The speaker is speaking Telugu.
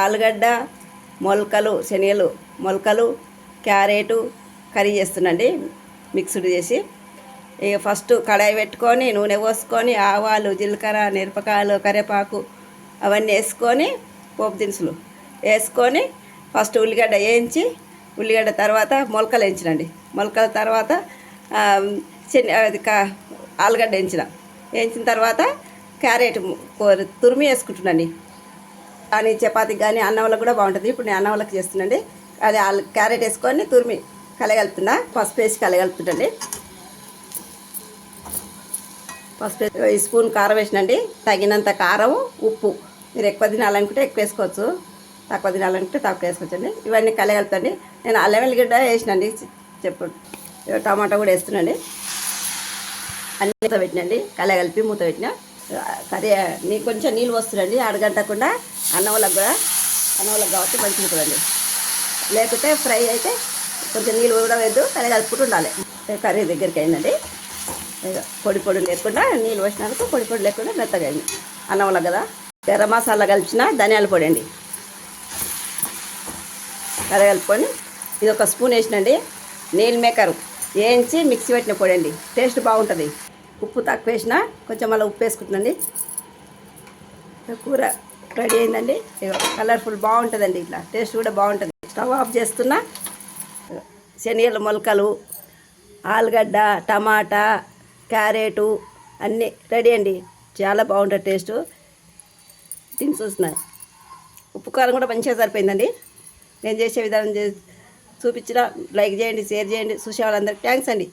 ఆలుగడ్డ మొలకలు శనగలు మొలకలు క్యారెటు కర్రీ చేస్తున్నాండి మిక్స్డ్ చేసి. ఇక ఫస్ట్ కడాయి పెట్టుకొని నూనె పోసుకొని ఆవాలు జీలకర్ర మిరపకాయలు కరివేపాకు అవన్నీ వేసుకొని పోపు దినుసులు వేసుకొని ఫస్ట్ ఉల్లిగడ్డ వేయించి ఉల్లిగడ్డ తర్వాత మొలకలు వేయించినండి. మొలకల తర్వాత ఆలుగడ్డ వేయించిన తర్వాత క్యారెట్ తురిమి వేసుకుంటున్నాండి. కానీ చపాతీకి కానీ అన్నంలో కూడా బాగుంటుంది. ఇప్పుడు నేను అన్నంలోకి చేస్తున్నాండి. అది క్యారెట్ వేసుకొని తురిమి కలగలుపుతున్నా. పసుపు వేసి కలగలుపుతుండండి. పసుపు ఈ స్పూన్ కారం వేసినండి. తగినంత కారం ఉప్పు. మీరు ఎక్కువ తినాలనుకుంటే ఎక్కువ వేసుకోవచ్చు, తక్కువ తినాలనుకుంటే తక్కువ వేసుకోవచ్చండి. ఇవన్నీ కలగలుపుతండి. నేను అల్లం వెల్లిగడ్డ వేసినండి. టమాటా కూడా వేస్తున్నాండి. అన్ని మూత పెట్టినండి. కలగలిపి మూత పెట్టిన కర్రీ కొంచెం నీళ్ళు వస్తుందండి. అడగంటకుండా అన్నంలకు కాబట్టి మంచిగా ఉంటుందండి. లేకపోతే ఫ్రై అయితే కొంచెం నీళ్ళు కూడా వేద్దు, కలగలుపుకుంటూ ఉండాలి. కర్రీ దగ్గరికి అయిందండి. పొడి లేకుండా నీళ్ళు వచ్చినందుకు పొడి లేకుండా మెత్తగా అయింది అన్నంలో కదా. గరం మసాలా కలిసిన ధనియాల పొడి అండి. కలగలుపుకొని ఇది ఒక స్పూన్ వేసినండి. నీల్ మేకర్ వేయించి మిక్సీ పెట్టిన పొడి అండి. టేస్ట్ బాగుంటుంది. ఉప్పు తక్కువ వేసినా కొంచెం మళ్ళీ ఉప్పు వేసుకుంటుందండి. కూర రెడీ అయిందండి. కలర్ఫుల్ బాగుంటుందండి. ఇట్లా టేస్ట్ కూడా బాగుంటుంది. స్టవ్ ఆఫ్ చేస్తున్నా. శనగలు మొలకలు ఆలుగడ్డ టమాటా క్యారెటు అన్నీ రెడీ అండి. చాలా బాగుంటుంది టేస్ట్. తిని చూస్తున్నాయి. ఉప్పు కారం కూడా మంచిగా సరిపోయిందండి. నేను చేసే విధానం చూపించిన లైక్ చేయండి, షేర్ చేయండి. చూసే వాళ్ళందరికీ థ్యాంక్స్ అండి.